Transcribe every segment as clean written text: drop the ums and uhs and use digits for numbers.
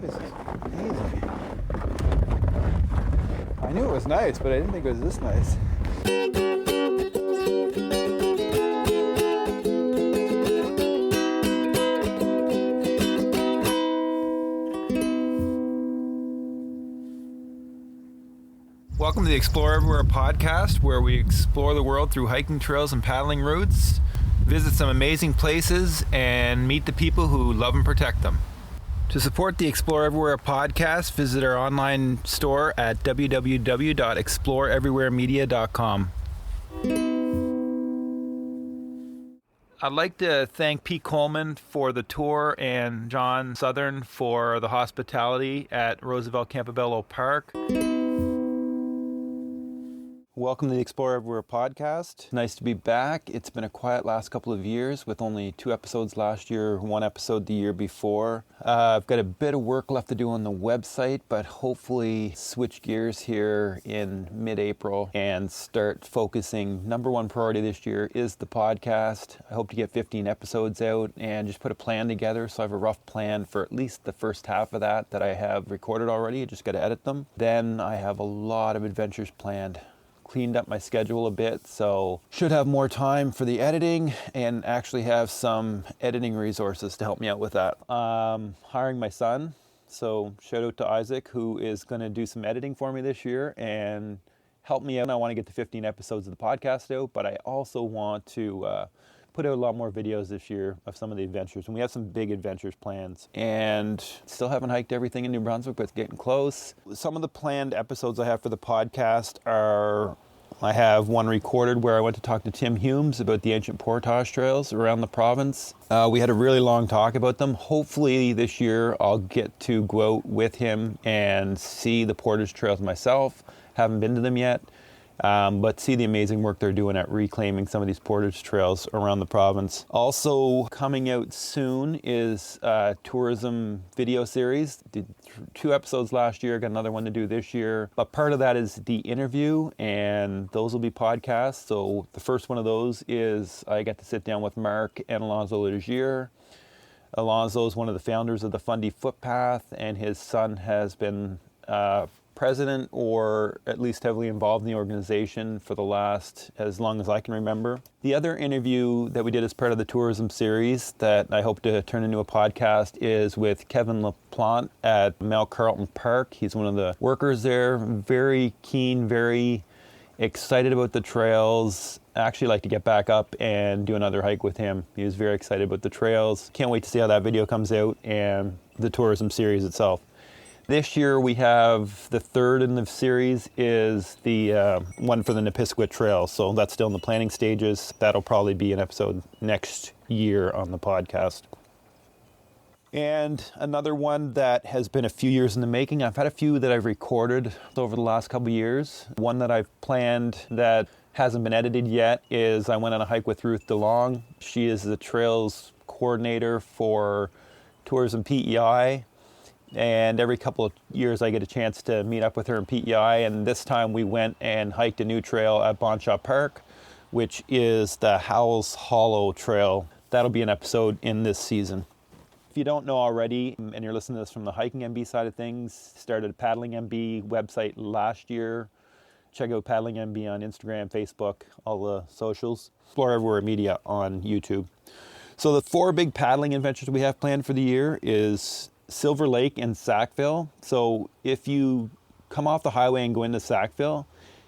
This is amazing. I knew it was nice, but I didn't think it was this nice. Welcome to the Explore Everywhere podcast, where we explore the world through hiking trails and paddling routes, visit some amazing places, and meet the people who love and protect them. To support the Explore Everywhere podcast, visit our online store at www.exploreeverywheremedia.com. I'd like to thank Pete Colman for the tour and John Southern for the hospitality at Roosevelt-Campobello Park. Welcome to the Explore Everywhere podcast. Nice to be back. It's been a quiet last couple of years with only 2 episodes last year, 1 episode the year before. I've got a bit of work left to do on the website, but hopefully switch gears here in mid-April and start focusing. Number one priority this year is the podcast. I hope to get 15 episodes out and just put a plan together. So I have a rough plan for at least the first half of that I have recorded already. I just got to edit them. Then I have a lot of adventures planned. Cleaned up my schedule a bit, so should have more time for the editing and actually have some editing resources to help me out with that. Hiring my son, so shout out to Isaac, who is going to do some editing for me this year and help me out. I want to get the 15 episodes of the podcast out, but I also want to put out a lot more videos this year of some of the adventures, and we have some big adventures plans. And still haven't hiked everything in New Brunswick, but it's getting close. Some of the planned episodes I have for the podcast are, I have one recorded where I went to talk to Tim Humes about the ancient portage trails around the province. We had a really long talk about them. Hopefully this year I'll get to go out with him and see the portage trails myself. Haven't been to them yet. But see the amazing work they're doing at reclaiming some of these portage trails around the province. Also coming out soon is a tourism video series. Did 2 episodes last year, got another one to do this year. But part of that is the interview, and those will be podcasts. So the first one of those is I get to sit down with Mark and Alonzo Legier. Alonzo is one of the founders of the Fundy Footpath, and his son has been president, or at least heavily involved in the organization for the last, as long as I can remember. The other interview that we did as part of the tourism series that I hope to turn into a podcast is with Kevin LaPlante at Mount Carlton Park. He's one of the workers there, very keen, very excited about the trails. I actually like to get back up and do another hike with him. He was very excited about the trails. Can't wait to see how that video comes out and the tourism series itself. This year we have the third in the series is the one for the Nipisiguit Trail. So that's still in the planning stages. That'll probably be an episode next year on the podcast. And another one that has been a few years in the making. I've had a few that I've recorded over the last couple of years. One that I've planned that hasn't been edited yet is I went on a hike with Ruth DeLong. She is the trails coordinator for Tourism PEI. And every couple of years I get a chance to meet up with her in PEI, and this time we went and hiked a new trail at Bonshaw Park, which is the Howells Hollow Trail. That'll be an episode in this season. If you don't know already, and you're listening to this from the Hiking MB side of things, started a Paddling MB website last year. Check out Paddling MB on Instagram, Facebook, all the socials. Explore Everywhere Media on YouTube. So the 4 big paddling adventures we have planned for the year is Silver Lake and Sackville. So if you come off the highway and go into Sackville,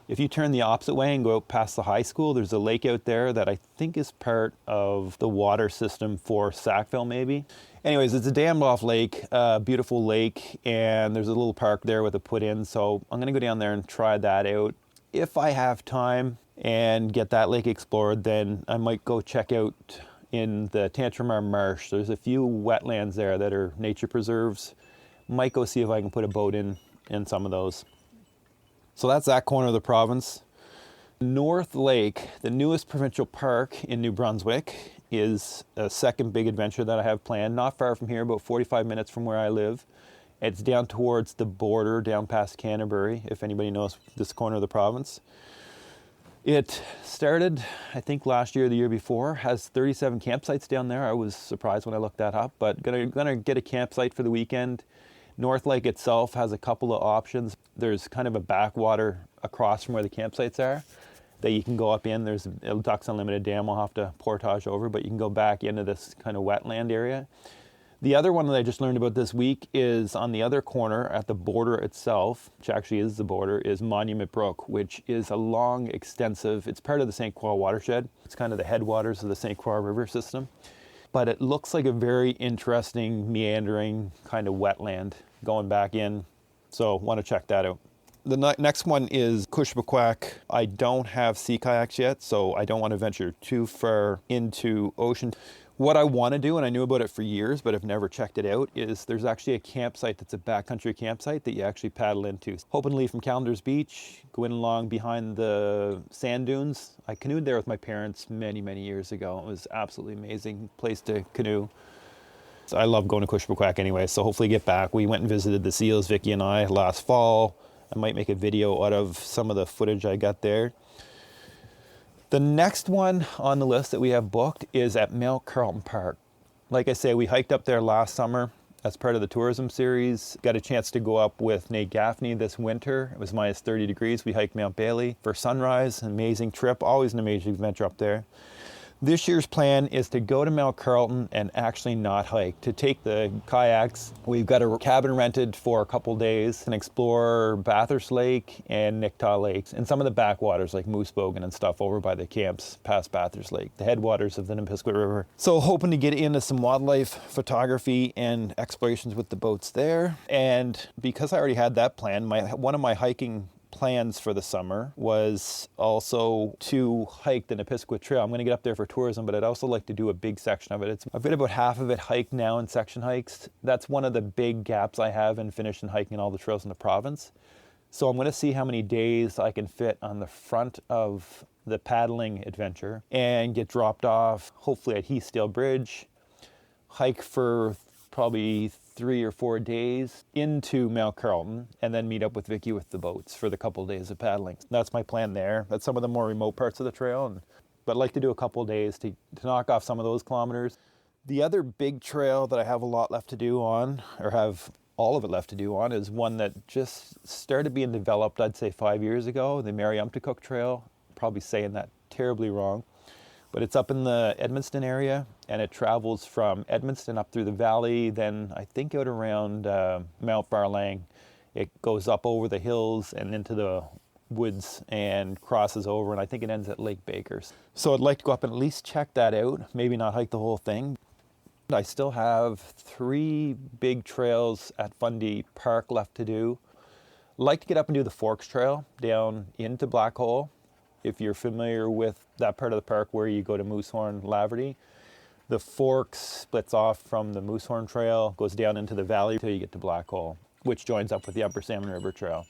if you turn the opposite way and go out past the high school, there's a lake out there that I think is part of the water system for Sackville maybe. Anyways, it's a dammed off lake, beautiful lake, and there's a little park there with a put in. So I'm gonna go down there and try that out. If I have time and get that lake explored, then I might go check out in the Tantramar Marsh. There's a few wetlands there that are nature preserves. Might go see if I can put a boat in some of those. So that's that corner of the province. North Lake, the newest provincial park in New Brunswick, is a second big adventure that I have planned. Not far from here, about 45 minutes from where I live. It's down towards the border, down past Canterbury, if anybody knows this corner of the province. It started, I think, last year or the year before, has 37 campsites down there. I was surprised when I looked that up, but gonna get a campsite for the weekend. North Lake itself has a couple of options. There's kind of a backwater across from where the campsites are that you can go up in. There's a Ducks Unlimited dam we'll have to portage over, but you can go back into this kind of wetland area. The other one that I just learned about this week is on the other corner at the border itself, which actually is the border, is Monument Brook, which is a long, extensive, it's part of the St. Croix watershed. It's kind of the headwaters of the St. Croix River system. But it looks like a very interesting, meandering kind of wetland going back in. So want to check that out. The next one is Cushbequack. I don't have sea kayaks yet, so I don't want to venture too far into ocean. What I want to do, and I knew about it for years, but I've never checked it out, is there's actually a campsite that's a backcountry campsite that you actually paddle into. Hope and leave from Callender's Beach, go in along behind the sand dunes. I canoed there with my parents many, many years ago. It was absolutely amazing place to canoe. So I love going to Cushbequack anyway, so hopefully get back. We went and visited the seals, Vicki and I, last fall. I might make a video out of some of the footage I got there. The next one on the list that we have booked is at Mount Carlton Park. Like I say, we hiked up there last summer as part of the tourism series. Got a chance to go up with Nate Gaffney this winter. It was minus 30 degrees. We hiked Mount Bailey for sunrise. An amazing trip. Always an amazing adventure up there. This year's plan is to go to Mount Carlton and actually not hike, to take the kayaks. We've got a cabin rented for a couple days and explore Bathurst Lake and Nicktaw Lakes and some of the backwaters like Moose Bogan and stuff over by the camps past Bathurst Lake, the headwaters of the Nipisquit River. So hoping to get into some wildlife photography and explorations with the boats there. And because I already had that plan, one of my hiking plans for the summer was also to hike the Nipisquit Trail. I'm going to get up there for tourism, but I'd also like to do a big section of it. I've got about half of it hiked now in section hikes. That's one of the big gaps I have in finishing hiking all the trails in the province. So I'm going to see how many days I can fit on the front of the paddling adventure and get dropped off, hopefully at Heathsdale Bridge, hike for probably 3 or 4 days into Mount Carlton, and then meet up with Vicki with the boats for the couple of days of paddling. That's my plan there. That's some of the more remote parts of the trail, but I'd like to do a couple of days to knock off some of those kilometers. The other big trail that I have a lot left to do on, or have all of it left to do on, is one that just started being developed, I'd say 5 years ago, the Mariumtucook Trail. Probably saying that terribly wrong. But it's up in the Edmundston area, and it travels from Edmundston up through the valley, then I think out around Mount Barlang. It goes up over the hills and into the woods and crosses over, and I think it ends at Lake Bakers. So I'd like to go up and at least check that out, maybe not hike the whole thing. I still have 3 big trails at Fundy Park left to do. I'd like to get up and do the Forks Trail down into Black Hole. If you're familiar with that part of the park where you go to Moosehorn, Laverty, the Forks splits off from the Moosehorn Trail, goes down into the valley until you get to Black Hole, which joins up with the Upper Salmon River Trail.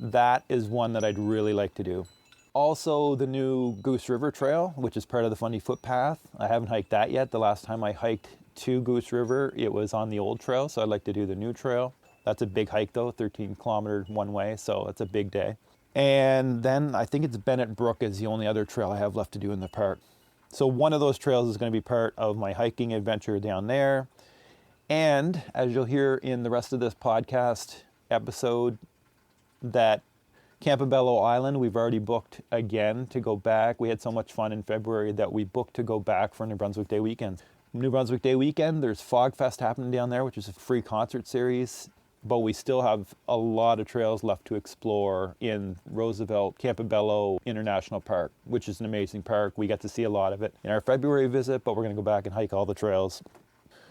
That is one that I'd really like to do. Also, the new Goose River Trail, which is part of the Fundy Footpath. I haven't hiked that yet. The last time I hiked to Goose River, it was on the old trail, so I'd like to do the new trail. That's a big hike though, 13 kilometers one way, so it's a big day. And then I think it's Bennett Brook is the only other trail I have left to do in the park. So one of those trails is going to be part of my hiking adventure down there. And as you'll hear in the rest of this podcast episode, that Campobello Island, we've already booked again to go back. We had so much fun in February that we booked to go back for New Brunswick Day weekend. New Brunswick Day weekend, there's Fog Fest happening down there, which is a free concert series. But we still have a lot of trails left to explore in Roosevelt-Campobello International Park, which is an amazing park. We got to see a lot of it in our February visit, but we're going to go back and hike all the trails.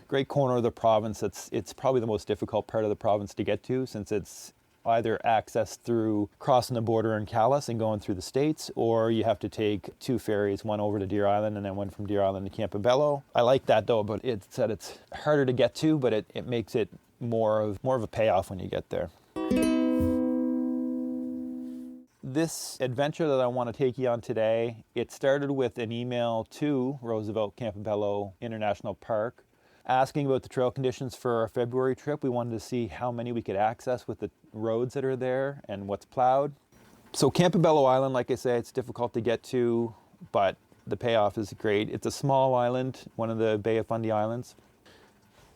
Great corner of the province. It's probably the most difficult part of the province to get to, since it's either accessed through crossing the border in Calais and going through the States, or you have to take 2 ferries, one over to Deer Island and then one from Deer Island to Campobello. I like that though, but it's harder to get to, but it makes it more of a payoff when you get there. This adventure that I want to take you on today, it started with an email to Roosevelt-Campobello International Park asking about the trail conditions for our February trip. We wanted to see how many we could access with the roads that are there and what's plowed. So Campobello Island, like I say, it's difficult to get to, but the payoff is great. It's a small island, one of the Bay of Fundy Islands.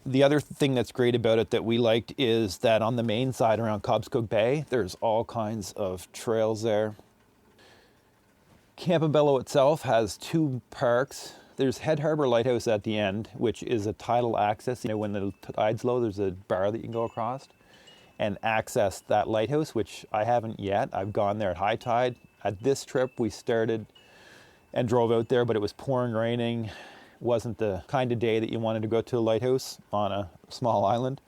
The other thing that's great about it that we liked is that on the main side around Cobscook Bay, there's all kinds of trails there. Campobello itself has 2 parks. There's Head Harbor Lighthouse at the end, which is a tidal access. When the tide's low, there's a bar that you can go across and access that lighthouse, which I haven't yet. I've gone there at high tide. At this trip, we started and drove out there, but it was pouring, raining. Wasn't the kind of day that you wanted to go to a lighthouse on a small island.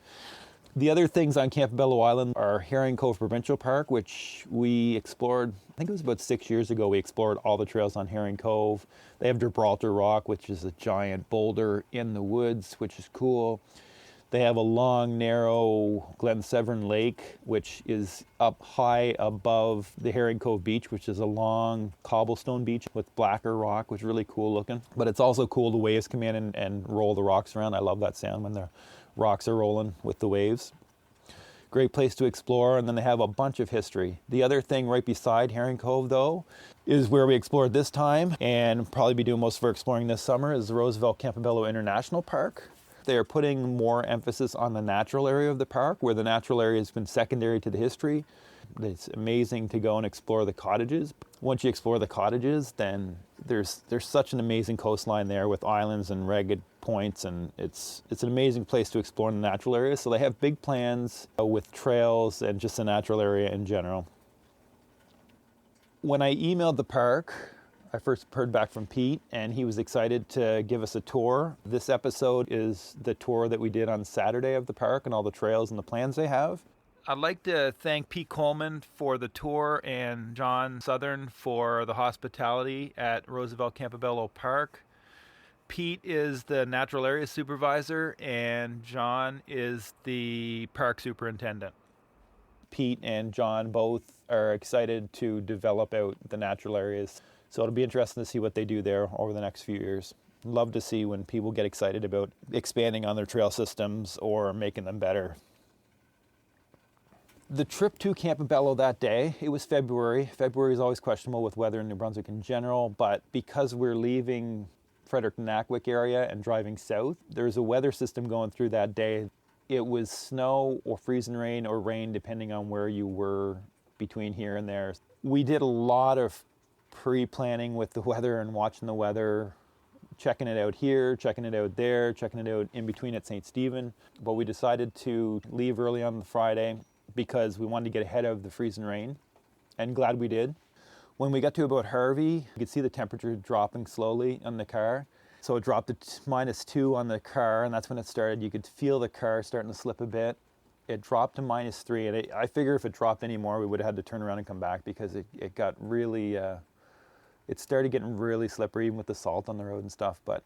The other things on Campobello Island are Herring Cove Provincial Park, which we explored, I think it was about 6 years ago, we explored all the trails on Herring Cove. They have Gibraltar Rock, which is a giant boulder in the woods, which is cool. They have a long, narrow Glen Severn Lake, which is up high above the Herring Cove Beach, which is a long cobblestone beach with blacker rock, which is really cool looking. But it's also cool, the waves come in and roll the rocks around. I love that sound when the rocks are rolling with the waves. Great place to explore, and then they have a bunch of history. The other thing right beside Herring Cove, though, is where we explored this time, and probably be doing most of our exploring this summer, is the Roosevelt-Campobello International Park. They are putting more emphasis on the natural area of the park, where the natural area has been secondary to the history. It's amazing to go and explore the cottages. Once you explore the cottages, then there's such an amazing coastline there with islands and ragged points, and it's an amazing place to explore in the natural area. So they have big plans with trails and just the natural area in general. When I emailed the park, I first heard back from Pete, and he was excited to give us a tour. This episode is the tour that we did on Saturday of the park and all the trails and the plans they have. I'd like to thank Pete Colman for the tour and John Southern for the hospitality at Roosevelt-Campobello Park. Pete is the Natural Areas Supervisor, and John is the Park Superintendent. Pete and John both are excited to develop out the natural areas. So it'll be interesting to see what they do there over the next few years. Love to see when people get excited about expanding on their trail systems or making them better. The trip to Campobello that day, it was February. February is always questionable with weather in New Brunswick in general, but because we're leaving Frederick-Nackwick area and driving south, there's a weather system going through that day. It was snow or freezing rain or rain depending on where you were between here and there. We did a lot of pre-planning with the weather and watching the weather, checking it out here, checking it out there, checking it out in between at St. Stephen. But we decided to leave early on the Friday because we wanted to get ahead of the freezing rain, and glad we did. When we got to about Harvey, you could see the temperature dropping slowly on the car. So it dropped to -2 on the car, and that's when it started. You could feel the car starting to slip a bit. It dropped to -3, and I figure if it dropped any more, we would have had to turn around and come back because it got really, it started getting really slippery even with the salt on the road and stuff. But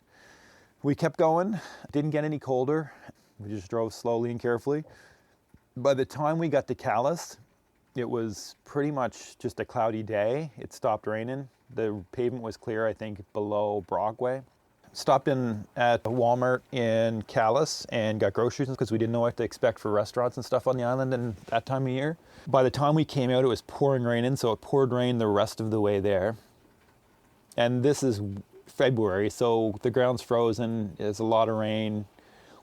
we kept going, didn't get any colder. We just drove slowly and carefully. By the time we got to Calais, it was pretty much just a cloudy day. It stopped raining. The pavement was clear, I think, below Brockway. Stopped in at a Walmart in Calais and got groceries because we didn't know what to expect for restaurants and stuff on the island in that time of year. By the time we came out, it was pouring rain in, so it poured rain the rest of the way there. And this is February, so the ground's frozen. There's a lot of rain.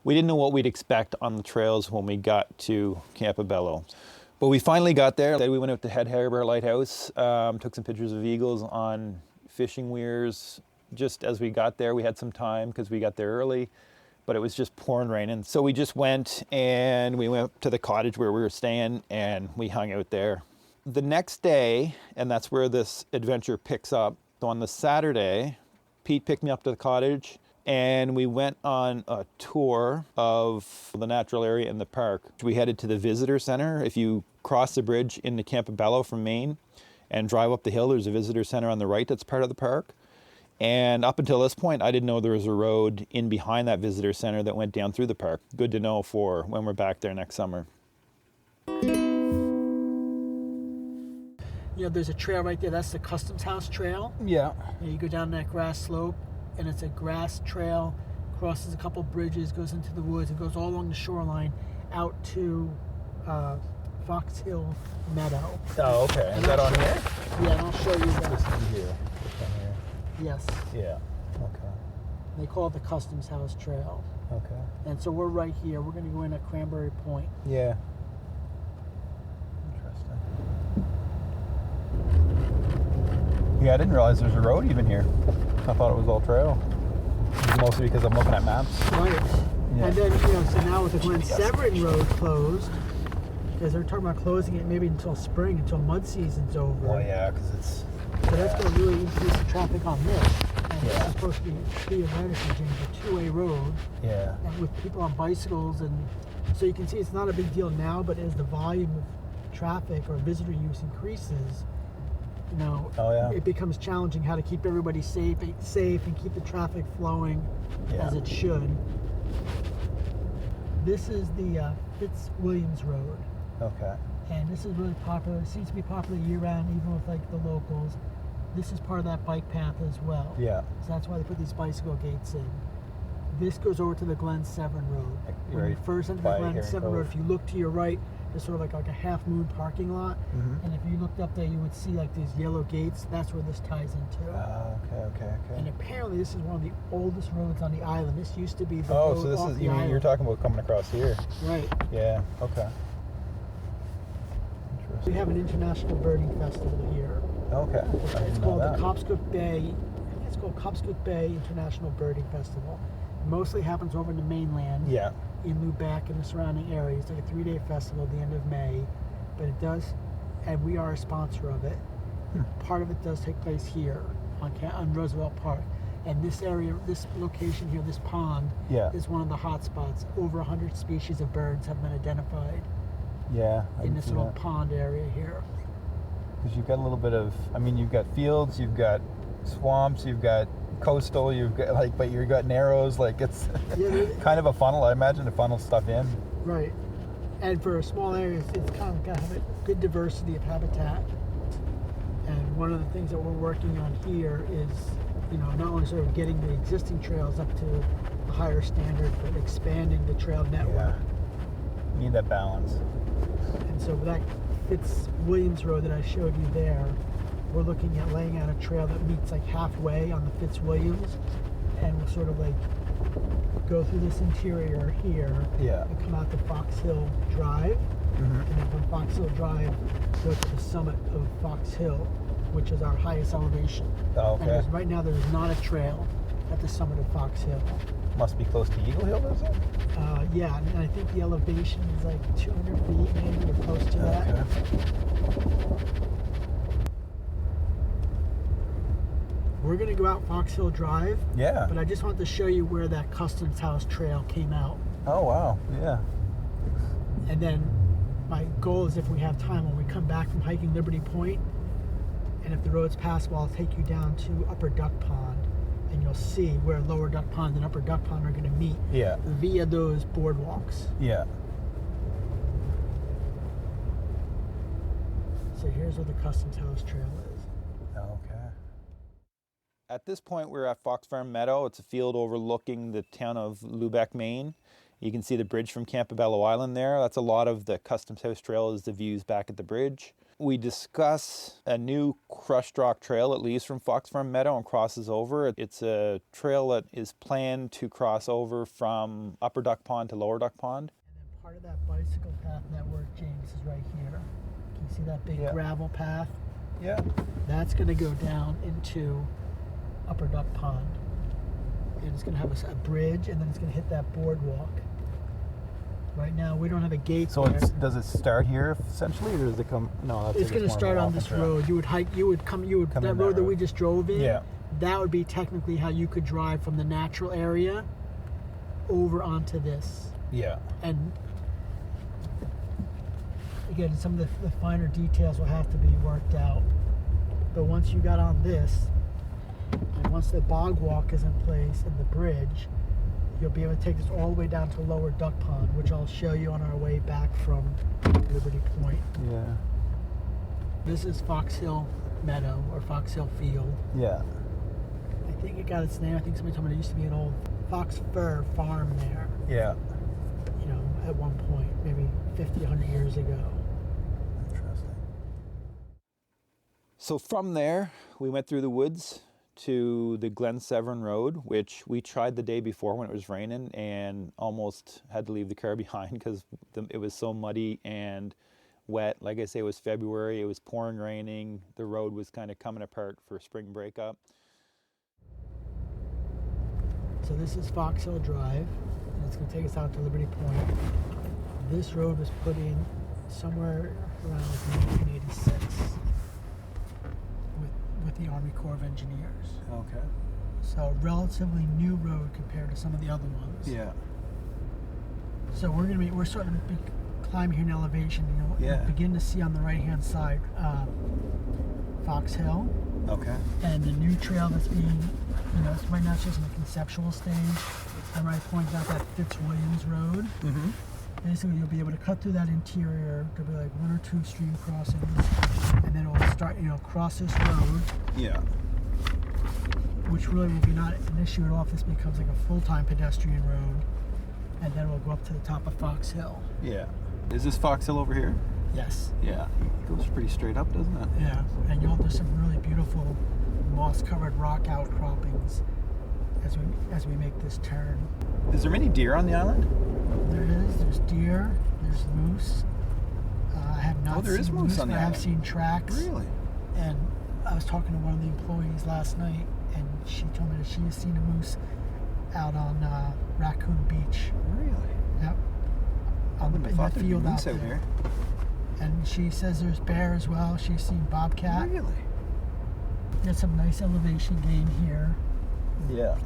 We didn't know what we'd expect on the trails when we got to Campobello. But we finally got there. We went out to Head Harbor Lighthouse, took some pictures of eagles on fishing weirs. Just as we got there, we had some time because we got there early, but it was just pouring rain. And so we just went and we went to the cottage where we were staying and we hung out there. The next day, and that's where this adventure picks up. So on the Saturday, Pete picked me up to the cottage and we went on a tour of the natural area in the park. We headed to the visitor center. If you cross the bridge into Campobello from Maine and drive up the hill, there's a visitor center on the right that's part of the park. And up until this point, I didn't know there was a road in behind that visitor center that went down through the park. Good to know for when we're back there next summer. You know, there's a trail right there. That's the Customs House Trail. Yeah. And you go down that grass slope, and it's a grass trail, crosses a couple bridges, goes into the woods, and goes all along the shoreline out to Fox Hill Meadow. Oh, okay. Is that on here? Yeah, and I'll show you that. This is here. Yes. Yeah. Okay. They call it the Customs House Trail. Okay. And so we're right here. We're going to go in at Cranberry Point. Yeah. Interesting. Yeah, I didn't realize there's a road even here. I thought it was all trail. Mostly because I'm looking at maps. Right. Yeah. And then, so now with the Glen Severn Road closed, because they're talking about closing it maybe until spring, until mud season's over. Well, yeah, because it's... So that's going to really increase the traffic on this. And Yeah. it's supposed to be awareness change, a two-way road. Yeah. And with people on bicycles, and so you can see it's not a big deal now, but as the volume of traffic or visitor use increases, it becomes challenging how to keep everybody safe and keep the traffic flowing as it should. This is the Fitzwilliams Road. Okay. And this is really popular. It seems to be popular year-round, even with like the locals. This is part of that bike path as well. Yeah. So that's why they put these bicycle gates in. This goes over to the Glen Severn Road. When you first enter the Glen Severn Road, if you look to your right, there's sort of like a half-moon parking lot. Mm-hmm. And if you looked up there, you would see like these yellow gates. That's where this ties into. Okay. And apparently this is one of the oldest roads on the island. This used to be the Oh, road so this off is, the island. you're talking about coming across here. Right. Yeah, okay. We have an international birding festival here. Okay. It's called the Cobscook Bay. I think it's called Cobscook Bay International Birding Festival. It mostly happens over in the mainland. Yeah. In Lubec and the surrounding areas. It's like a 3-day festival at the end of May. But it does, and we are a sponsor of it. Part of it does take place here on Roosevelt Park. And this area, this location here, this pond, is one of the hot spots. Over 100 species of birds have been identified. Yeah. In this little pond area here. Because you've got a little bit of, you've got fields, you've got swamps, you've got coastal, you've got but you've got narrows, it's kind of a funnel. I imagine to funnel stuff in. Right. And for a small area, it's kind of got to have a good diversity of habitat. And one of the things that we're working on here is, not only sort of getting the existing trails up to a higher standard, but expanding the trail network. Yeah. You need that balance. And so that Fitzwilliams Road that I showed you there, we're looking at laying out a trail that meets halfway on the Fitzwilliams, and we'll sort of go through this interior here and come out to Fox Hill Drive, and then from Fox Hill Drive go to the summit of Fox Hill, which is our highest elevation. Oh, okay. And right now there's not a trail at the summit of Fox Hill. Must be close to Eagle Hill, is it? Yeah, and I think the elevation is 200 feet, maybe, or close to that. We're going to go out Fox Hill Drive. Yeah. But I just wanted to show you where that Customs House trail came out. Oh, wow. Yeah. And then my goal is, if we have time, when we come back from hiking Liberty Point, and if the road's passable, I'll take you down to Upper Duck Pond, and you'll see where Lower Duck Pond and Upper Duck Pond are going to meet via those boardwalks. Yeah. So here's where the Customs House trail is. Okay. At this point, we're at Fox Farm Meadow. It's a field overlooking the town of Lubec, Maine. You can see the bridge from Campobello Island there. That's a lot of the Customs House trail, is the views back at the bridge. We discuss a new crushed rock trail that leaves from Fox Farm Meadow and crosses over. It's a trail that is planned to cross over from Upper Duck Pond to Lower Duck Pond. And then part of that bicycle path network, James, is right here. Can you see that big gravel path? Yeah. That's going to go down into Upper Duck Pond. And it's going to have a bridge, and then it's going to hit that boardwalk. Right now, we don't have a gate So there. does it start here essentially, or does it come? No, that's it's going to start on this road. You would hike. You would come that road that we just drove in. Yeah. That would be technically how you could drive from the natural area over onto this. Yeah. And again, some of the finer details will have to be worked out. But once you got on this, and once the bog walk is in place and the bridge, you'll be able to take this all the way down to Lower Duck Pond, which I'll show you on our way back from Liberty Point. Yeah. This is Fox Hill Meadow, or Fox Hill Field. Yeah. I think it got its name. I think somebody told me there used to be an old fox fur farm there. Yeah. At one point, maybe 50, 100 years ago. Interesting. So from there, we went through the woods to the Glen Severn Road, which we tried the day before when it was raining and almost had to leave the car behind because it was so muddy and wet. Like I say, it was February, it was pouring raining, the road was kind of coming apart for spring breakup. So this is Fox Hill Drive, and it's going to take us out to Liberty Point. This road was put in somewhere around 1986 with the Army Corps of Engineers. Okay. So relatively new road compared to some of the other ones. Yeah. So we're starting to climb here in elevation. Yeah. You begin to see on the right hand side Fox Hill. Okay. And the new trail that's being, right now it's just in the conceptual stage. And I pointed out that Fitzwilliams Road. Mm-hmm. Basically, you'll be able to cut through that interior. There'll be like 1 or 2 stream crossings, and then it'll start, cross this road. Yeah. Which really will be not an issue at all if this becomes like a full-time pedestrian road. And then we'll go up to the top of Fox Hill. Yeah. Is this Fox Hill over here? Yes. Yeah. It goes pretty straight up, doesn't it? Yeah. And there's some really beautiful moss-covered rock outcroppings as we make this turn. Is there many deer on the island? There is. There's deer. There's moose. I have not there seen is moose on the but I have island. seen tracks. Really? And I was talking to one of the employees last night, and she told me that she has seen a moose out on Raccoon Beach. Really? Yep. In the field moose out out there. here. And she says there's bear as well. She's seen bobcat. Really? There's some nice elevation gain here. Yeah.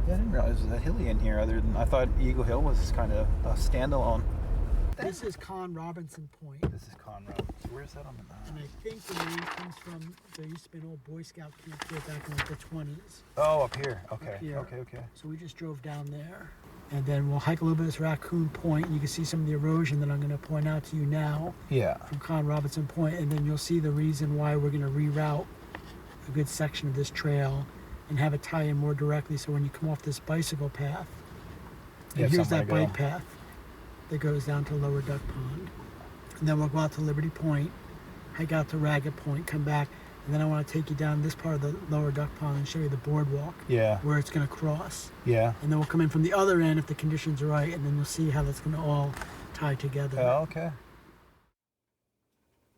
Yeah, I didn't realize it was that hilly in here. I thought Eagle Hill was kind of a standalone. This is Con Robinson Point. This is Conrad. So where's that on the map? And I think the name comes from, there used to be an old Boy Scout camp here back in like the 20s. Oh, up here. Okay. Up here. Okay. So we just drove down there. And then we'll hike a little bit of this Raccoon Point, and you can see some of the erosion that I'm going to point out to you now Yeah. from Con Robinson Point, and then you'll see the reason why we're going to reroute a good section of this trail and have it tie in more directly, so when you come off this bicycle path, and here's that bike path that goes down to Lower Duck Pond. And then we'll go out to Liberty Point, hike out to Ragged Point, come back, and then I want to take you down this part of the Lower Duck Pond and show you the boardwalk. Yeah. Where it's going to cross. Yeah. And then we'll come in from the other end if the conditions are right, and then you'll see how that's going to all tie together. Oh, okay.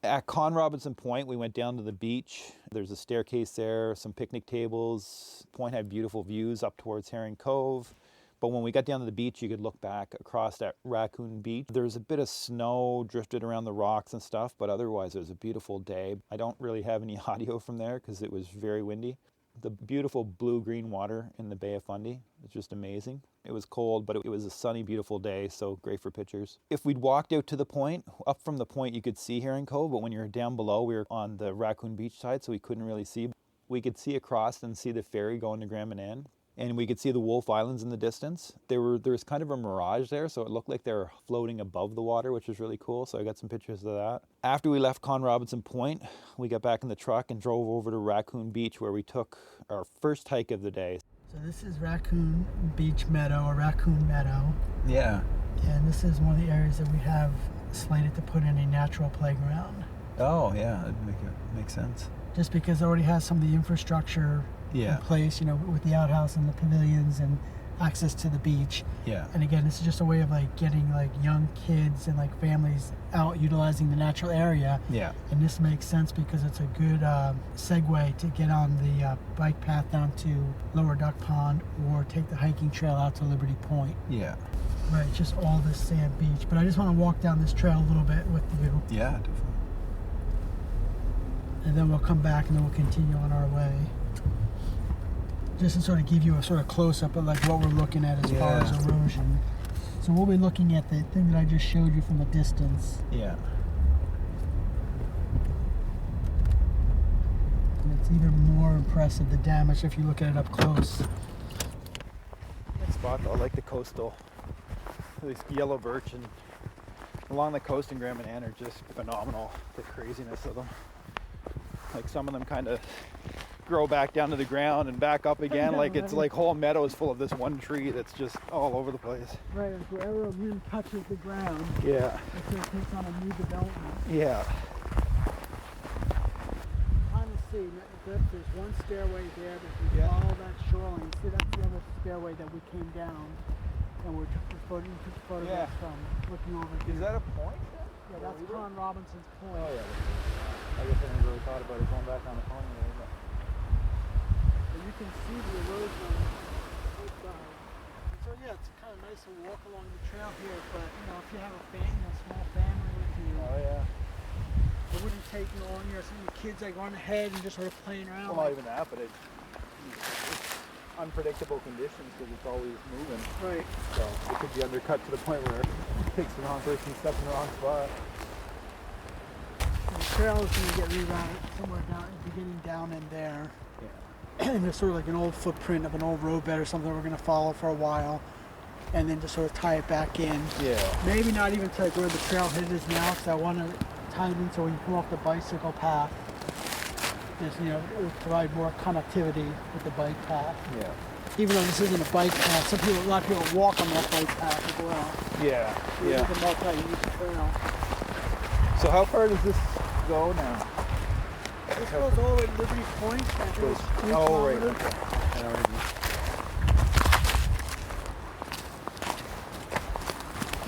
At Con Robinson Point, we went down to the beach. There's a staircase there, some picnic tables. The point had beautiful views up towards Herring Cove. But when we got down to the beach, you could look back across that Raccoon Beach. There was a bit of snow drifted around the rocks and stuff, but otherwise it was a beautiful day. I don't really have any audio from there because it was very windy. The beautiful blue-green water in the Bay of Fundy is just amazing. It was cold, but it was a sunny, beautiful day, so great for pictures. If we'd walked out to the point, up from the point you could see Herring Cove, but when you were down below, we were on the Raccoon Beach side, so we couldn't really see. We could see across and see the ferry going to Grand Manan. And we could see the Wolf Islands in the distance. There was kind of a mirage there, so it looked like they were floating above the water, which was really cool. So I got some pictures of that. After we left Con Robinson Point, we got back in the truck and drove over to Raccoon Beach, where we took our first hike of the day. So this is Raccoon Beach Meadow, or Raccoon Meadow. Yeah. And this is one of the areas that we have slated to put in a natural playground. Oh, yeah, it makes sense. Just because it already has some of the infrastructure in place, with the outhouse and the pavilions and access to the beach. Yeah. And again, this is just a way of getting young kids and families out utilizing the natural area. Yeah. And this makes sense because it's a good segue to get on the bike path down to Lower Duck Pond or take the hiking trail out to Liberty Point. Yeah. Right, it's just all this sand beach. But I just want to walk down this trail a little bit with you. Yeah, definitely. And then we'll come back and then we'll continue on our way. Just to sort of give you a sort of close-up of what we're looking at as far as erosion. So we'll be looking at the thing that I just showed you from a distance. Yeah. And it's even more impressive, the damage, if you look at it up close. That spot, though, I like the coastal. These yellow birch and along the coast in Grand Manan are just phenomenal, the craziness of them. Some of them kind of grow back down to the ground and back up again. It's like whole meadows full of this one tree that's just all over the place. Right, and wherever a wind touches the ground, yeah, it takes on a new development. Yeah. Kind of see, there's one stairway there, but if you follow that shoreline, see that's the other stairway that we came down, and we took the photographs from, looking over here. Is that a point? Yeah, that's Con Robinson's Point. Oh yeah. I guess I never really thought about it going back on the phone there, but you can see the erosion on both sides. So yeah, it's kind of nice to walk along the trail here, but if you have a small family with you, it wouldn't take long. Some of the kids going ahead and just sort of playing around. Well, not even that, but it's unpredictable conditions because it's always moving. Right. So it could be undercut to the point where it takes the wrong person step in the wrong spot. The trail is going to get rerouted somewhere beginning down in there. Yeah. And there's sort of like an old footprint of an old roadbed or something we're going to follow for a while, and then just sort of tie it back in. Yeah. Maybe not even to where the trailhead is now, because I want to tie it in so when you come off the bicycle path, it would provide more connectivity with the bike path. Yeah. Even though this isn't a bike path, a lot of people walk on that bike path as well. Yeah. It's a multi-use trail. So how far does this go now? This goes all the way to Liberty Point. It goes 3 kilometers. Right. I know what you mean.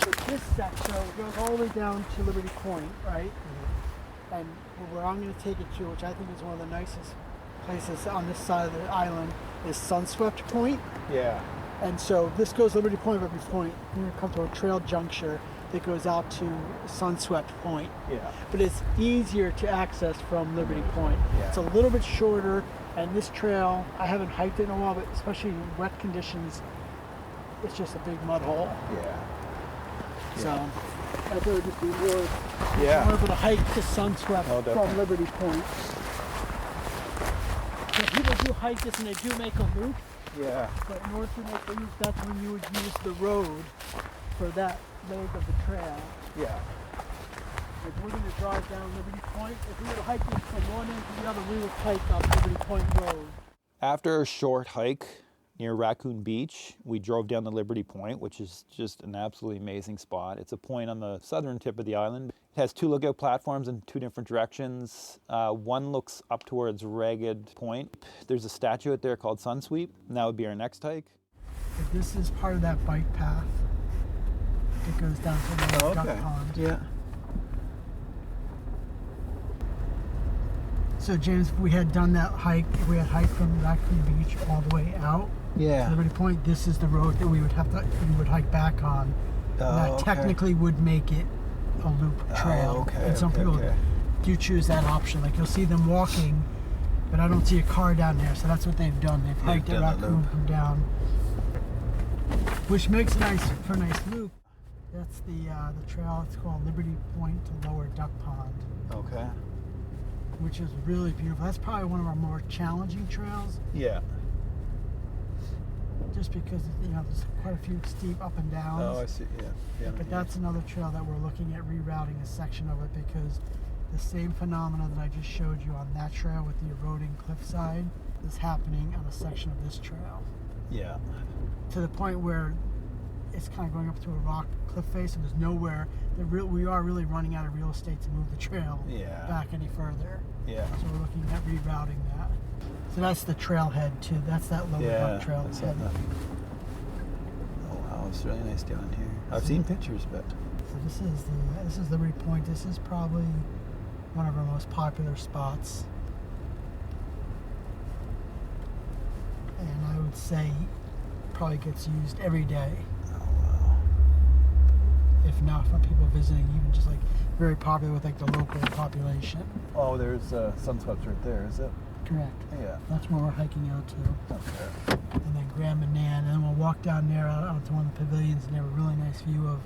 So this section goes all the way down to Liberty Point, right? Mm-hmm. And where I'm going to take it to, which I think is one of the nicest places on this side of the island, is Sunswept Point. Yeah. And so this goes Liberty Point, Liberty Point. You're going to come to a trail juncture that goes out to Sunswept Point. Yeah. But it's easier to access from Liberty Point. Yeah. It's a little bit shorter, and this trail, I haven't hiked it in a while, but especially in wet conditions, it's just a big mud hole. Yeah. So I thought it would just be more of a hike to Sunswept from Liberty Point. So people do hike this and they do make a loop. Yeah. But in order to make a loop, that's when you would use the road for that leg of the trail. Yeah. If we're going to drive down Liberty Point, if we were to hike this from one end to the other, we would hike up Liberty Point Road. After a short hike near Raccoon Beach, we drove down to Liberty Point, which is just an absolutely amazing spot. It's a point on the southern tip of the island. It has 2 lookout platforms in 2 different directions. One looks up towards Ragged Point. There's a statue out there called Sunsweep, and that would be our next hike. This is part of that bike path. It goes down to the duck pond. Yeah. So James, if we had done that hike, if we had hiked from Raccoon Beach all the way out to Liberty Point, this is the road that we would hike back on. And that technically would make it a loop trail. And some people do choose that option. Like you'll see them walking, but I don't see a car down there. So that's what they've done. They've hiked at Raccoon, come down, which makes a nice loop. That's the trail. It's called Liberty Point to Lower Duck Pond. Okay. Which is really beautiful. That's probably one of our more challenging trails. Yeah. Just because there's quite a few steep up and downs. Oh, I see. Yeah. But that's another trail that we're looking at rerouting a section of it because the same phenomena that I just showed you on that trail with the eroding cliffside is happening on a section of this trail. Yeah. To the point where it's kind of going up to a rock cliff face, and there's nowhere. We are really running out of real estate to move the trail back any further. Yeah. So we're looking at rerouting that. So that's the trailhead too. That's that lower duck trail. Oh wow, it's really nice down here. I've seen pictures, but. So this is Liberty Point. This is probably one of our most popular spots, and I would say probably gets used every day. If not from people visiting, even just like very popular with like the local population. Oh, there's Sunswept right there, is it? Correct. Yeah. That's where we're hiking out to. Okay. And then Graham and Nan, and then we'll walk down there out to one of the pavilions, and they have a really nice view of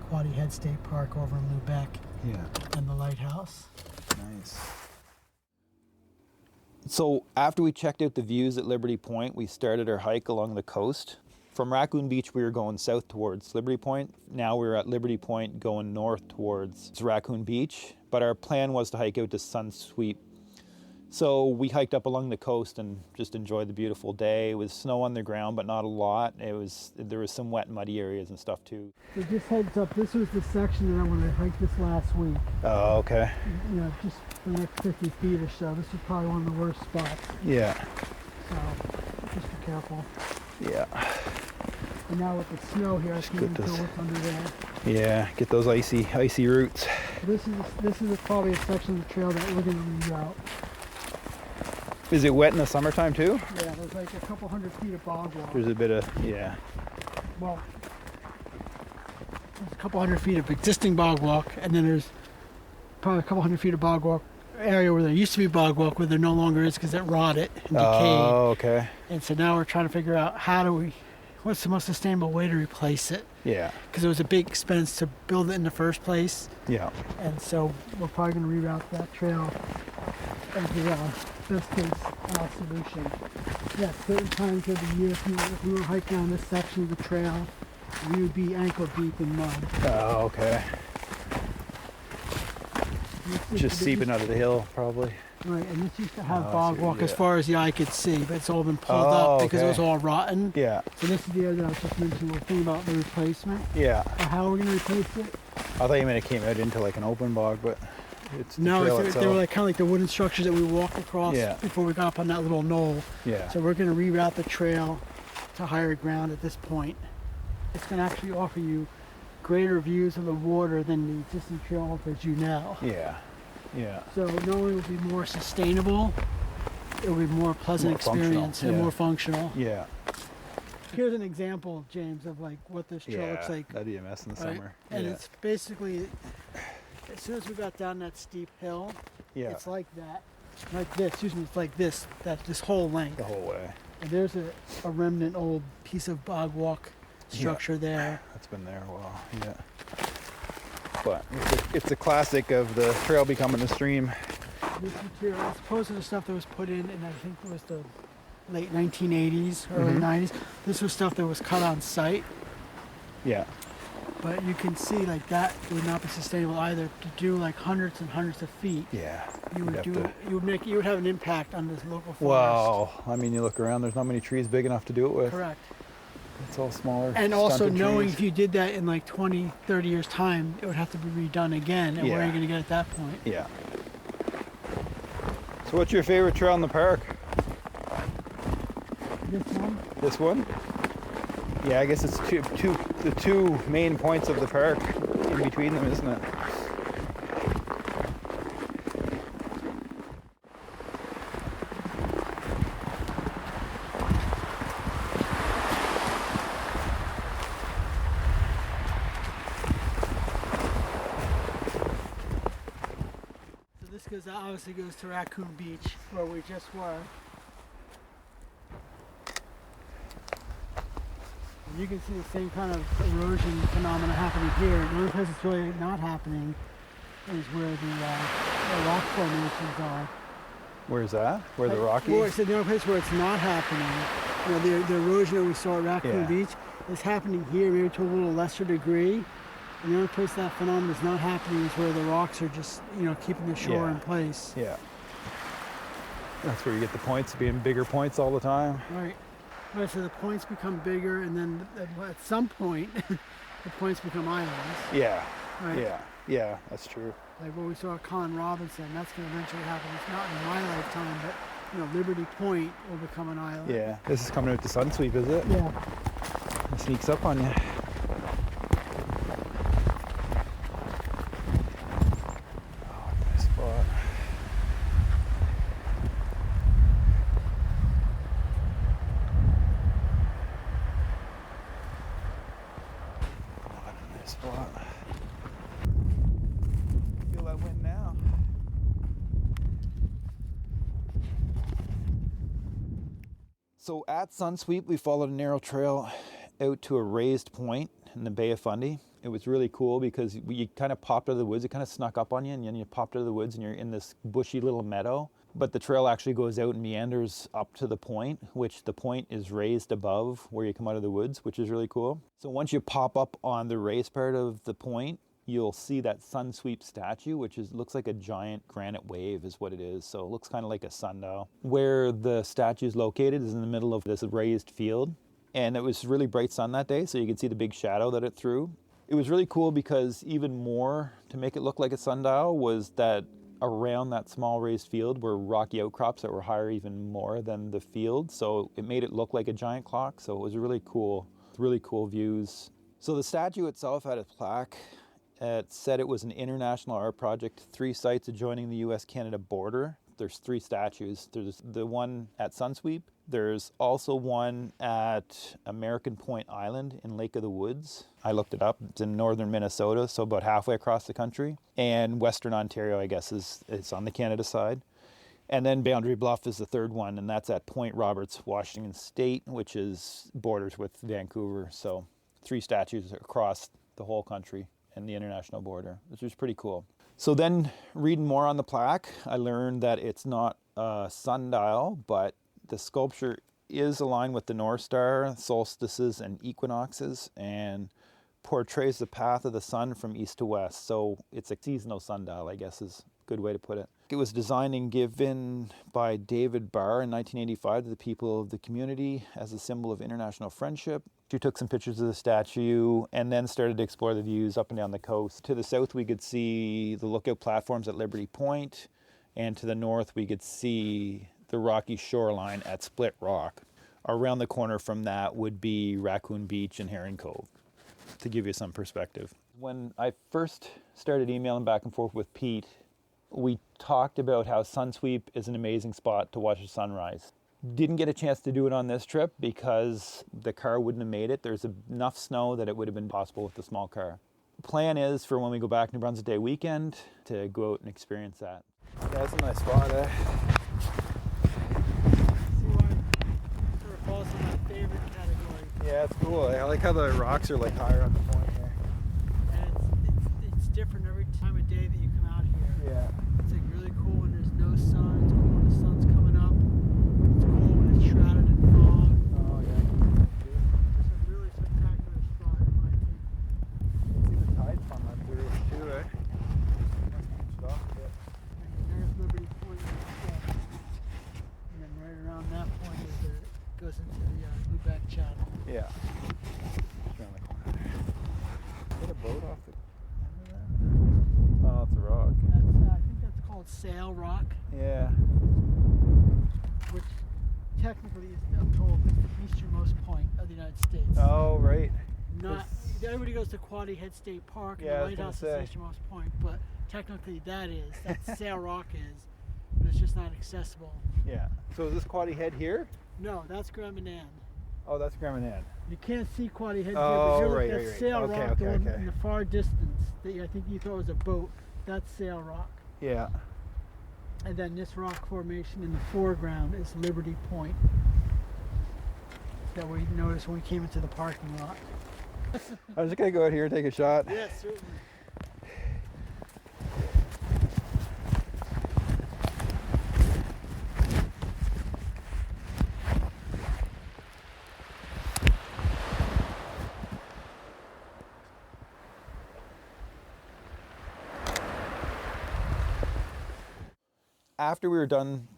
Quoddy Head State Park over in Lubec. Yeah. And the lighthouse. Nice. So after we checked out the views at Liberty Point, we started our hike along the coast. From Raccoon Beach, we were going south towards Liberty Point. Now we're at Liberty Point going north towards Raccoon Beach. But our plan was to hike out to Sunsweep So we hiked up along the coast and just enjoyed the beautiful day with snow on the ground, but not a lot. There was some wet, muddy areas and stuff too. So just heads up, this was the section that I wanted to hike this last week. Oh, okay. You know, just the next 50 feet or so. This is probably one of the worst spots. Yeah. So just be careful. Yeah. And now with the snow here, I can't even tell what's under there. Yeah, get those icy roots. This is probably a section of the trail that we're going to reroute. Is it wet in the summertime too? Yeah, there's like a couple 100 feet of bog walk. There's a bit of, yeah. Well, there's a couple 100 feet of existing bog walk, and then there's probably a couple 100 feet of bog walk area where there used to be bog walk where there no longer is because it rotted and decayed. Oh, okay. And so now we're trying to figure out what's the most sustainable way to replace it. Yeah. Because it was a big expense to build it in the first place. Yeah. And so we're probably going to reroute that trail as the best case solution. Yeah, certain times of the year, if we were hiking on this section of the trail, we would be ankle deep in mud. Oh, okay. Just seeping out of the hill, probably. Right, and this used to have bog walk as far as the eye could see, but it's all been pulled up because it was all rotten. Yeah. So this is the area that I was just mentioning, we're thinking about the replacement. Yeah. How are we going to replace it? I thought you meant it came out into like an open bog, but it's the no, trail they itself. were like kind of like the wooden structures that we walked across before we got up on that little knoll. Yeah. So we're going to reroute the trail to higher ground at this point. It's going to actually offer you greater views of the water than the existing trail offers you now. Yeah. Yeah. So not only will it be more sustainable, it will be more pleasant experience and more functional. Yeah. Here's an example, James, of like what this trail looks like. That'd be a mess in the summer. And it's basically, as soon as we got down that steep hill, it's like that. Like this, excuse me, it's like this whole length. The whole way. And there's a remnant old piece of bog walk structure there. That's been there a while, yeah. But it's a classic of the trail becoming a stream. This material, as opposed to the stuff that was put in I think it was the late 1980s, early 90s. This was stuff that was cut on site. Yeah. But you can see like that would not be sustainable either. To do like hundreds and hundreds of feet. Yeah. You would have an impact on this local forest. Well, I mean, you look around, there's not many trees big enough to do it with. Correct. It's all smaller. And also knowing trees. if you did that in like 20, 30 years time, it would have to be redone again. And where are you going to get at that point? Yeah. So what's your favorite trail in the park? This one? This one? Yeah, I guess it's the two main points of the park in between them, isn't it? This obviously goes to Raccoon Beach, where we just were. And you can see the same kind of erosion phenomena happening here. The only place it's really not happening is where the rock formations are. Where's that? Where the Rockies? Well, it's the only place where it's not happening. You know, the erosion that we saw at Raccoon Beach is happening here, maybe to a little lesser degree. And the only place that phenomenon is not happening is where the rocks are just, keeping the shore in place. Yeah. That's where you get the points being bigger points all the time. Right. Right, so the points become bigger, and then at some point, the points become islands. Yeah. Right? Yeah. Yeah, that's true. Like what we saw at Colin Robinson, that's going to eventually happen. It's not in my lifetime, but, Liberty Point will become an island. Yeah. This is coming out to Sunsweep, is it? Yeah. It sneaks up on you. Feel that wind now. So at Sunsweep, we followed a narrow trail out to a raised point in the Bay of Fundy. It was really cool because you kind of popped out of the woods. It kind of snuck up on you, and then you popped out of the woods and you're in this bushy little meadow. But the trail actually goes out and meanders up to the point, which the point is raised above where you come out of the woods, which is really cool. So once you pop up on the raised part of the point, you'll see that sun sweep statue, which looks like a giant granite wave is what it is. So it looks kind of like a sundial. Where the statue is located is in the middle of this raised field. And it was really bright sun that day, so you could see the big shadow that it threw. It was really cool because even more to make it look like a sundial was that around that small raised field were rocky outcrops that were higher even more than the field. So it made it look like a giant clock. So it was really cool views. So the statue itself had a plaque. It said it was an international art project, 3 sites adjoining the US-Canada border. There's 3 statues. There's the one at Sunsweep. There's also one at American Point Island in Lake of the Woods. I looked it up. It's in northern Minnesota, so about halfway across the country. And Western Ontario, I guess, is on the Canada side. And then Boundary Bluff is the 3rd one, and that's at Point Roberts, Washington State, which is borders with Vancouver. So 3 statues across the whole country and the international border, which was pretty cool. So then reading more on the plaque, I learned that it's not a sundial, but the sculpture is aligned with the North Star, solstices, and equinoxes, and portrays the path of the sun from east to west. So it's a seasonal sundial, I guess is a good way to put it. It was designed and given by David Barr in 1985 to the people of the community as a symbol of international friendship. She took some pictures of the statue and then started to explore the views up and down the coast. To the south, we could see the lookout platforms at Liberty Point, and to the north, we could see the rocky shoreline at Split Rock. Around the corner from that would be Raccoon Beach and Herring Cove, to give you some perspective. When I first started emailing back and forth with Pete, we talked about how Sunsweep is an amazing spot to watch the sunrise. Didn't get a chance to do it on this trip because the car wouldn't have made it. There's enough snow that it would have been possible with the small car. Plan is for when we go back New Brunswick Day weekend to go out and experience that. Yeah, that's a nice spot, eh? See why it sort of falls in my favorite category. Yeah, it's cool. I like how the rocks are like higher on the point here. And it's different every time of day that you come out here. Yeah. It's like really cool when there's no sun. It's cool when the sun's coming up. It's cool when it's shrouded in fog. Oh yeah. It's a really spectacular spot in my opinion. See the tide funneling through it too, eh? And there's Liberty Point right there. And then right around that point goes into the Lubeck Channel. Yeah. Just around the corner there. Get a boat off the... Oh, it's a rock. I think that's called Sail Rock. Yeah. Which technically is, I'm told, is the easternmost point of the United States. Oh, right. Not everybody goes to Quoddy Head State Park and Yeah, the lighthouse is the easternmost point, but technically that's Sail Rock is, but it's just not accessible. Yeah. So is this Quoddy Head here? No, that's Grand Manan. Oh, that's Grand Manan. You can't see Quoddy Head here, Oh, but you're right, looking right, at Sail right. Rock Okay. in the far distance. That I think you thought was a boat. That's Sail Rock. Yeah. And then this rock formation in the foreground is Liberty Point that we noticed when we came into the parking lot. I'm just going to go out here and take a shot. Yes, certainly. After we were done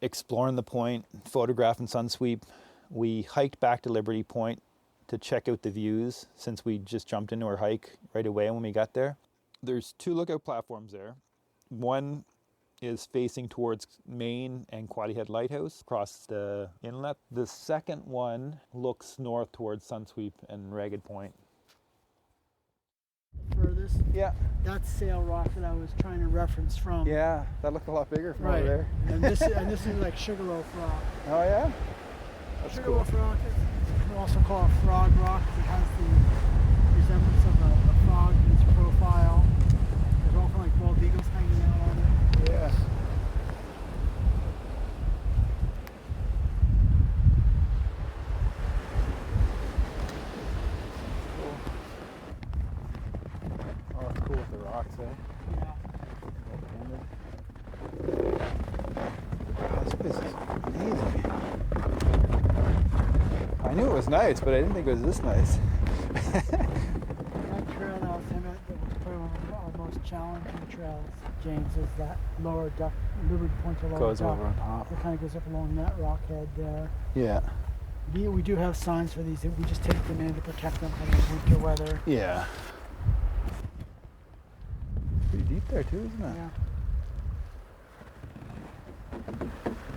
exploring the point, photographing Sunsweep, we hiked back to Liberty Point to check out the views since we just jumped into our hike right away when we got there. There's 2 lookout platforms there. One is facing towards Maine and Quoddy Head Lighthouse across the inlet. The second one looks north towards Sunsweep and Ragged Point. Furthest? Yeah. That's Sail Rock that I was trying to reference from. Yeah, that looked a lot bigger from Right. over there. And this is like Sugarloaf Rock. Oh yeah? That's cool. Sugarloaf Rock is, you can also call it Frog Rock because it has the resemblance of a frog in its profile. There's often like bald eagles hanging out on it. Yeah. Cool. Oh, it's cool with the rocks, eh? Yeah. Wow, this place is amazing. I knew it was nice, but I didn't think it was this nice. That trail that was in it, that was probably one of challenging trails, James, is that lower duck, Liberty Point to lower Goes duck. over on top. It kind of goes up along that rock head there. Yeah. We do have signs for these. We just take them in to protect them from the winter weather. Yeah. Pretty deep there too, isn't it? Yeah.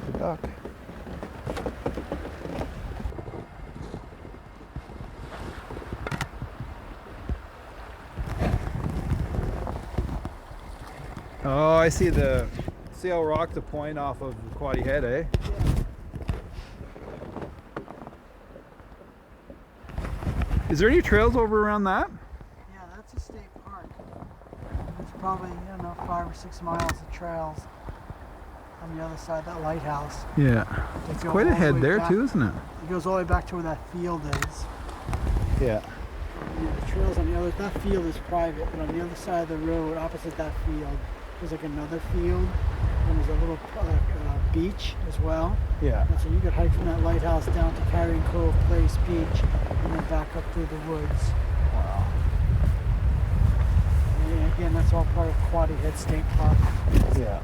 The duck. Oh, I see how rock the point off of Quaddy Head, eh? Yeah. Is there any trails over around that? Yeah, that's a state park. There's probably, 5 or 6 miles of trails on the other side of that lighthouse. Yeah. It's quite a head there too, isn't it? It goes all the way back to where that field is. Yeah. The trails on the other, that field is private, but on the other side of the road, opposite that field, there's like another field, and there's a little beach as well. Yeah. And so you could hike from that lighthouse down to Carrying Cove Place Beach, and then back up through the woods. Wow. And again, that's all part of Quaddy Head State Park. Yeah.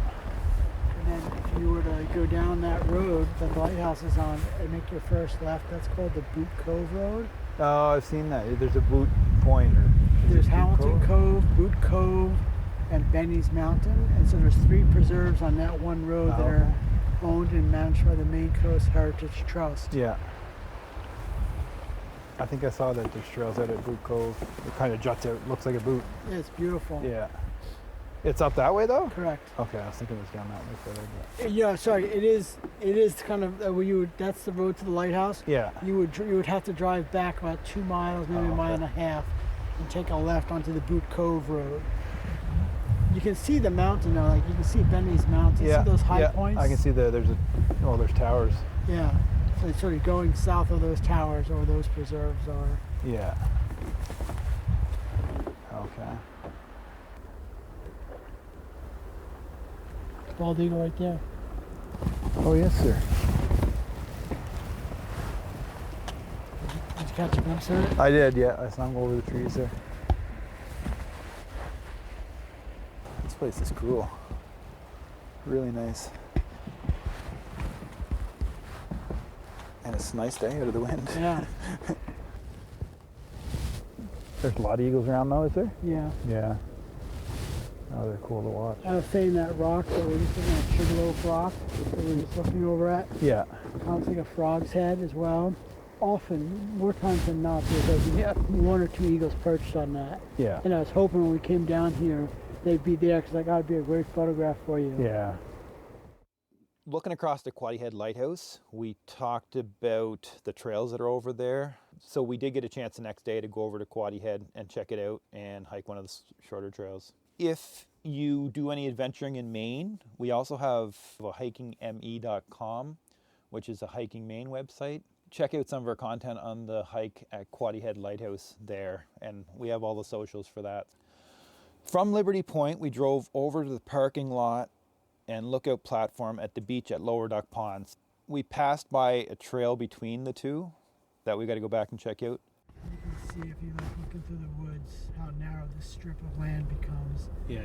And then if you were to go down that road that the lighthouse is on and make your first left, that's called the Boot Cove Road. Oh, I've seen that. There's a Boot Point. There's Hamilton Cove, Boot Cove, and Benny's Mountain. And so there's 3 preserves on that one road that are owned and managed by the Maine Coast Heritage Trust. Yeah. I think I saw that there's trails out at Boot Cove. It kind of juts out, looks like a boot. Yeah, it's beautiful. Yeah. It's up that way though? Correct. Okay, I was thinking it was down that way further. But... Yeah, sorry. It is kind of where you would. That's the road to the lighthouse. Yeah. You would have to drive back about 2 miles, maybe a mile and a half, and take a left onto the Boot Cove Road. You can see the mountain now. Like you can see Benny's Mountain. Yeah. See those high points? I can see there's towers. Yeah. So it's sort of going south of those towers, or those preserves are. Yeah. Okay. Bald eagle right there. Oh yes, sir. Did you catch a glimpse of it? I did, yeah. I saw him over the trees there. This place is cool. Really nice. And it's a nice day out of the wind. Yeah. There's a lot of eagles around though, is there? Yeah. Yeah. Oh, they're cool to watch. I was saying that rock that we're just looking at, Sugarloaf Rock, that we're just looking over at. Yeah. Sounds like a frog's head as well. Often, more times than not, there's like 1 or 2 eagles perched on that. Yeah. And I was hoping when we came down here, they'd be there because I got to be a great photograph for you. Yeah. Looking across the Quaddy Head Lighthouse, we talked about the trails that are over there. So we did get a chance the next day to go over to Quaddy Head and check it out and hike one of the shorter trails. If you do any adventuring in Maine, we also have a hikingme.com, which is a Hiking Maine website. Check out some of our content on the hike at Quaddy Head Lighthouse there, and we have all the socials for that. From Liberty Point, we drove over to the parking lot and lookout platform at the beach at Lower Duck Ponds. We passed by a trail between the two that we got to go back and check out. You can see if you're looking through the woods how narrow this strip of land becomes. Yeah.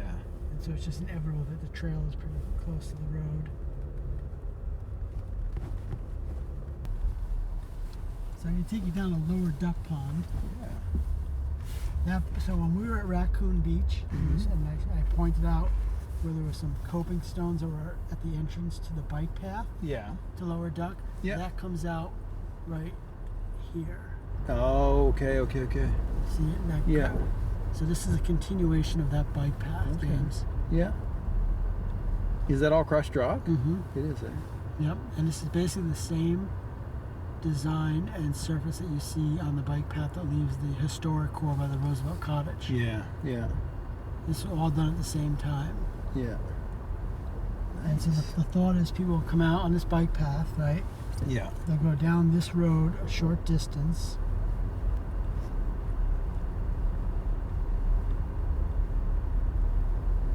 And so it's just inevitable that the trail is pretty close to the road. So I'm going to take you down to Lower Duck Pond. Yeah. So when we were at Raccoon Beach, and I pointed out where there were some coping stones that were at the entrance to the bike path Yeah. to Lower Duck, that comes out right here. Oh, okay. See it? Yeah. So this is a continuation of that bike path, Okay. James. Yeah. Is that all crushed rock? Mm-hmm. It is, eh? Yep. And this is basically the same design and surface that you see on the bike path that leaves the historic core by the Roosevelt Cottage. Yeah. This was all done at the same time. Yeah. And so the thought is people will come out on this bike path, right? Yeah. They'll go down this road a short distance.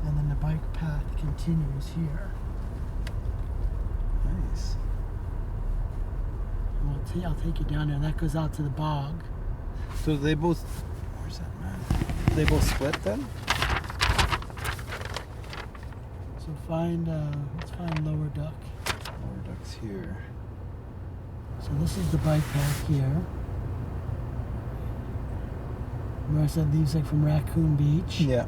And then the bike path continues here. Nice. And I'll take you down there, and that goes out to the bog. So they both, where's that man? They both split then? So let's find Lower Duck. Lower Duck's here. So this is the bike path here. Remember I said leaves like from Raccoon Beach? Yeah.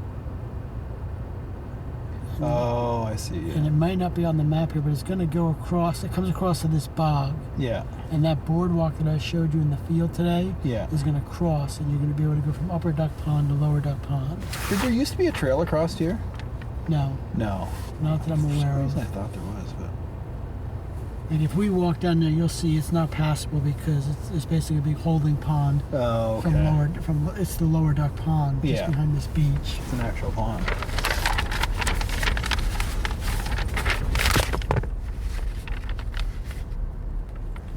Oh, I see. Yeah. And it might not be on the map here, but it's going to go across. It comes across to this bog. Yeah. And that boardwalk that I showed you in the field today is going to cross, and you're going to be able to go from Upper Duck Pond to Lower Duck Pond. Did there used to be a trail across here? No. No. Not that I'm aware of. I thought there was, but... And if we walk down there, you'll see it's not passable because it's basically a big holding pond. Oh, okay. It's the Lower Duck Pond just behind this beach. It's an actual pond.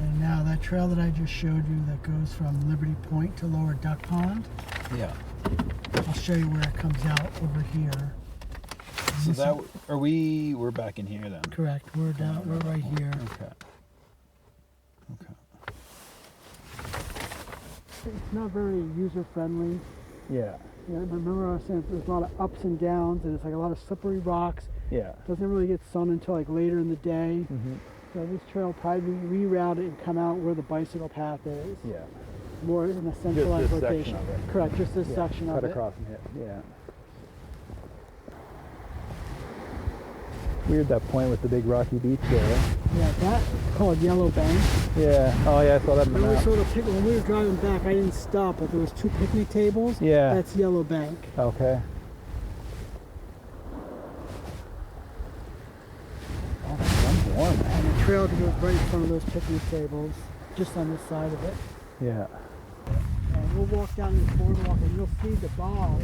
And now that trail that I just showed you that goes from Liberty Point to Lower Duck Pond. Yeah. I'll show you where it comes out over here. So we're back in here then? Correct. We're right here. Okay. It's not very user friendly. Yeah. Remember I was saying there's a lot of ups and downs, and it's like a lot of slippery rocks. Yeah. Doesn't really get sun until like later in the day. Mm-hmm. So this trail will probably be rerouted and come out where the bicycle path is. Yeah. More in a centralized location. Section of it. Correct. Just this section of it. Cut across and hit. Yeah. Weird, that point with the big rocky beach there. Yeah, that's called Yellow Bank. Yeah. Oh yeah, I saw that in the map. When we were driving back, I didn't stop, but there was 2 picnic tables. Yeah. That's Yellow Bank. Okay. Oh, the sun's warm. And the trail goes right in front of those picnic tables, just on this side of it. Yeah. And we'll walk down this boardwalk, and you'll see the bog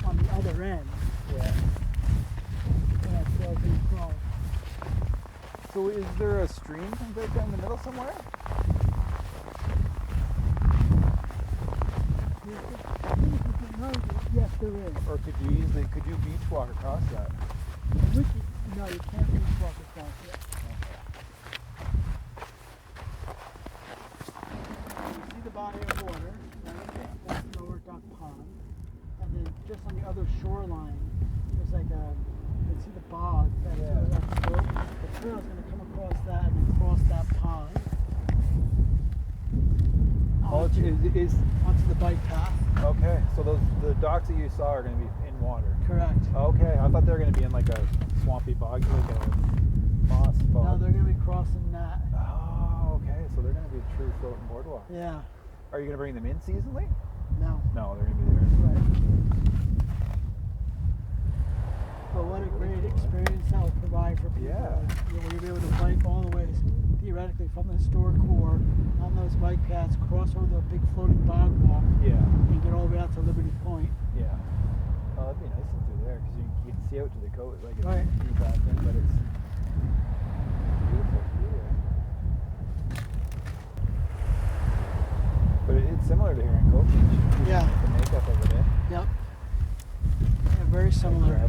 on the other end. Yeah. Across. So is there a stream comes right down the middle somewhere? Yes, there is. Or could you beach walk across that? No, you can't beach walk across it. You see the body of water, right? That's Lower Duck Pond. And then just on the other shoreline, there's like you can see the bog. The trail is going to come across that and then cross that pond. Onto the bike path. Okay, so the docks that you saw are going to be in water. Correct. Okay, I thought they were going to be in like a swampy bog, like a moss bog. No, they're going to be crossing that. Oh, okay, so they're going to be a true floating boardwalk. Yeah. Are you going to bring them in seasonally? No. No, they're going to be there. Right. But what a great experience that will provide for people. Yeah. You'll be able to bike all the way, theoretically, from the historic core on those bike paths, cross over the big floating bog walk, and get all the way out to Liberty Point. Yeah. Oh, that'd be nice through there because you can see out to the coast, like it's right. deep back in, but it's beautiful view. But it's similar to here in Cove Beach. Yeah. The makeup of it. Yep. Yeah, very similar.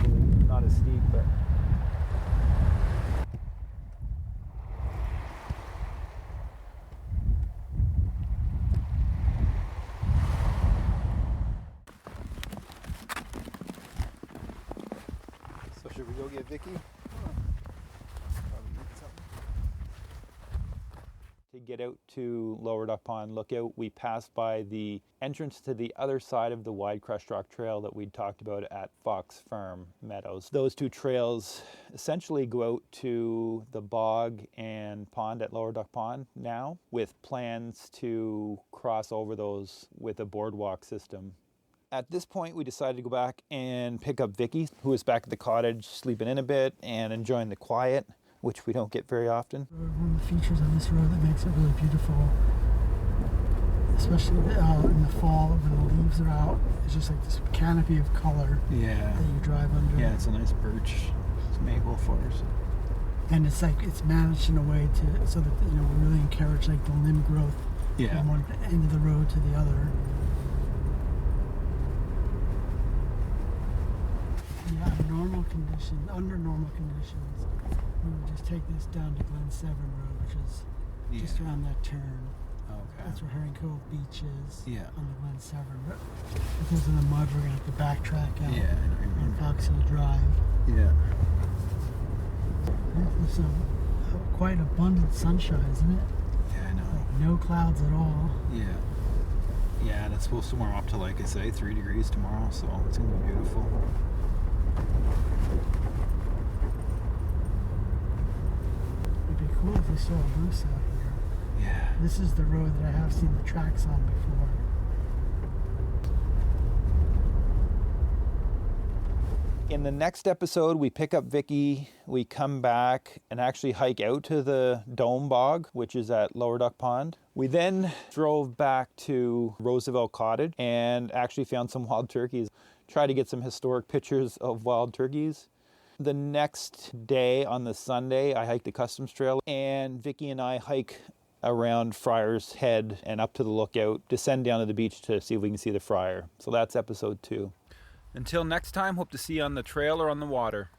Not as steep, but. So should we go get Vicki? To get out to Lower Duck Pond Lookout, we passed by the entrance to the other side of the wide crushed rock trail that we'd talked about at Fox Hill Meadows. Those 2 trails essentially go out to the bog and pond at Lower Duck Pond now, with plans to cross over those with a boardwalk system. At this point, we decided to go back and pick up Vicki, who was back at the cottage sleeping in a bit and enjoying the quiet, which we don't get very often. One of the features of this road that makes it really beautiful, especially in the fall when the leaves are out, it's just like this canopy of color that you drive under. Yeah, it's a nice birch, it's maple forest. And it's like it's managed in a way so that we really encourage like the limb growth from one end of the road to the other. Yeah, under normal conditions, we would just take this down to Glen Severn Road, which is just around that turn. Okay. That's where Herring Cove Beach is on the Glen Severn. But if there's in the mud, we're going to have to backtrack out on Fox Hill Drive. Yeah. It's quite abundant sunshine, isn't it? Yeah, I know. Like no clouds at all. Yeah. Yeah, and it's supposed to warm up to, like I say, 3 degrees tomorrow, so it's going to be beautiful. It'd be cool if we saw a moose out here. Yeah. This is the road that I have seen the tracks on before. In the next episode, we pick up Vicki, we come back and actually hike out to the Dome Bog, which is at Lower Duck Pond. We then drove back to Roosevelt Cottage and actually found some wild turkeys. Try to get some historic pictures of wild turkeys. The next day, on the Sunday, I hiked the Customs Trail, and Vicki and I hike around Friar's Head and up to the lookout, descend down to the beach to see if we can see the Friar. So that's episode 2. Until next time, hope to see you on the trail or on the water.